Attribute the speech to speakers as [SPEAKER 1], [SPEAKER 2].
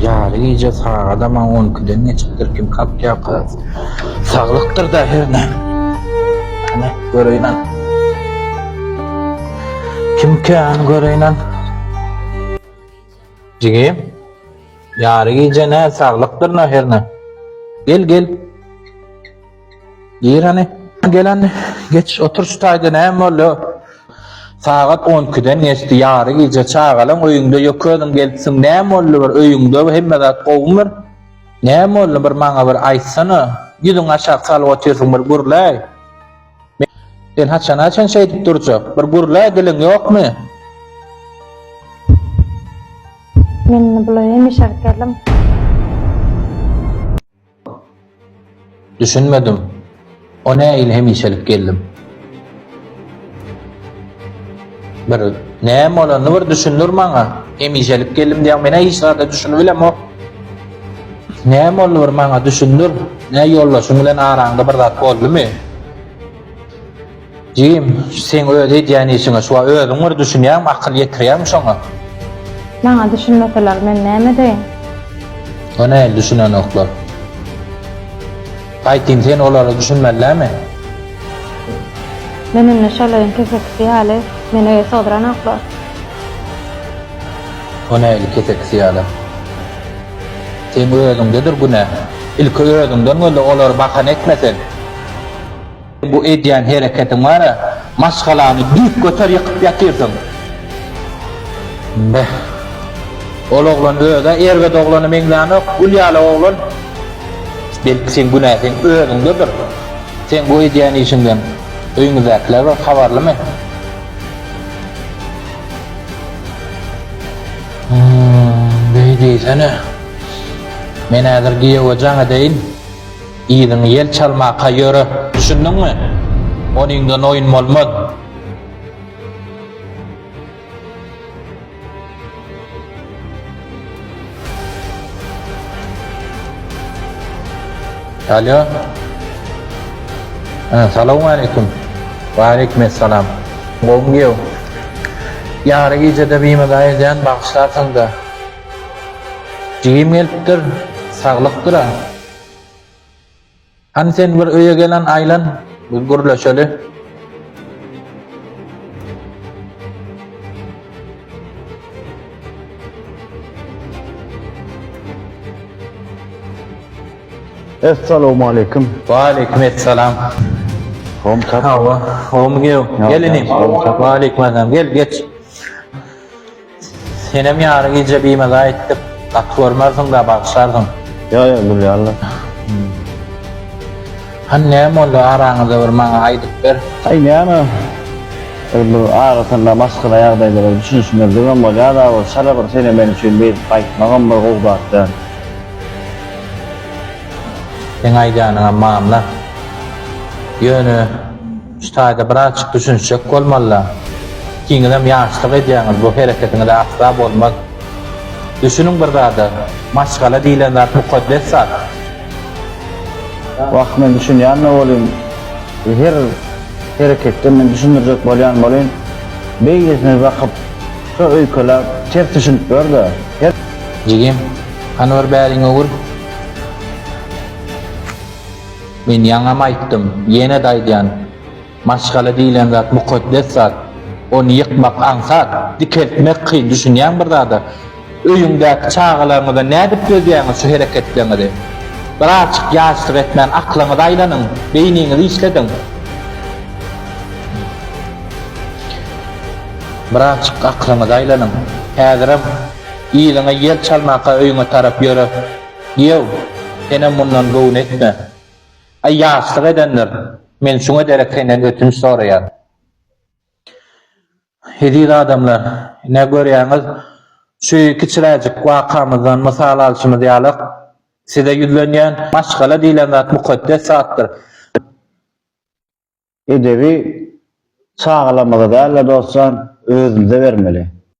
[SPEAKER 1] Yarı iyice sağ adama 10 kiden ne çıktır kim kap yapar. Sağlıktır da her ne. Hani göreynen. Kim kan göreynen. Jigim. Yarı iyice ne sağlıktır ne her ne. Gel. Gir hani. Gel anne. Geç otur şu tayda ne oluyor? Saat 12'den geçti yarı iyice çağalan oyunda yoködüm gelsin ne mollu bir oyunda hemmedat qowmur ne mollu bir maňa bir aýtsana ýüzüň aşağı salyp otursun bir gurlay ben haçan şey diýip durjak bir gurlay dilim ýokmy
[SPEAKER 2] Men bular hemişe geldim.
[SPEAKER 1] düşünmedim o ne ile hemişelik geldim bir ne molany bir düşünür maňa hemişelik geldim diýen mene hiç zada düşünüp bilem o ne molly bir maňa düşünür ne ýollaşyň bilen araňda bir zat boldymy Jim sen öýde diýen işiňe şuwa özüň bir düşünýän akyl ýetirýän şoňa
[SPEAKER 2] Maňa düşünmeseler men näme diýin?
[SPEAKER 1] o ne düşünen oklar Aýtyn sen olary düşünmelermi
[SPEAKER 2] Menimle şolaryň kesek ýaly meni öýe sodran aklar.
[SPEAKER 1] o ne kesek ýaly sen özüňdedir bu ne ilki özüňden göle olary bakan etmesen bu edýän hereketiň bara maşgalany büyük göter ýykyp ýatyrsyň beh ol oglan öýde erge oglany meňläni ulýaly oglan belki sen günä sen özüňdedir sen bu edýän işiňden öýüňizdekiler habarlymy Beýdiýsene men häzir giýew jaňa deýin ýylyň ýel çalmaka ýöre düşündiňmi onyňdan oýun bolmaz Alo Assalamu alaikum Wa alaikumussalam Gomgiyo Yarı gecede bir medayeden bakışlarsın da Jigim gelipdir sağlıktır ha Hani sen bir öýe gelen aylan bir gurlaşaly
[SPEAKER 3] Assalamu alaikum.
[SPEAKER 1] Wa alaikumussalam
[SPEAKER 3] Hom tap.
[SPEAKER 1] Hawa Gomgiyo gelinim Wa alaikumussalam gel geç Senem yarı gece bir medayet etip atvormarsın da bakışlarsın
[SPEAKER 3] Ya bilýärler.
[SPEAKER 1] Hani ne molly araňyzda bir maňa aýdyp ber.
[SPEAKER 3] Ay näme? Bu arasynda maskala ýagdaýlary düşünýärdiňem bolýar da o sala bir sene men üçin bir gaýtmagam bir gowdatdan.
[SPEAKER 1] Sen aýdanyňa mamla. Ýöne ştaýda bir açyk düşünsek bolmaly. Kiňem ýaşlyk edýäňiz bu hereketiňizde asla bolmaz. Düşünüň bir zada maskala diýilen zat mukaddes zat.
[SPEAKER 3] Wagt men düşünýärmi bolýan? Her hereketde men düşündirjek bolýan. Beýlesine bakyp şu öýkeler ters düşünüp berdi.
[SPEAKER 1] Jigim, anwar bäriňe gur. Men ýaňam aýtdym, ýene de aýdýan. Maskala diýilen zat mukaddes zat. Onu yıkmak ansat, dikeltmek kıyın düşünýän bir zada. Öýüňdäki çağalaryňyza nädip gözýäňiz şu hereketlerinizi? Bir açyk ýaşlyk etmän aklyňyza aýlanyň, beýniňizi işlediň. Bir açyk aklyňyza aýlanyň. Häzirim ýylyňa ýel çalmaka öýüňe tarap ýöre. Ýew, senem mundan gowun etme. Ay ýaşlyk edenler, men şuňa derek senden ötünç soraýar. Hediýet adamlar, ne görýäňiz? Şu kiçiräjik wakamyzdan mysal alşymyz ýalyk. Size ýüzlenýän maşgala diýilen zat mukaddes zatdyr.
[SPEAKER 3] Edebi çağlamada da dostlar özüňize bermeli.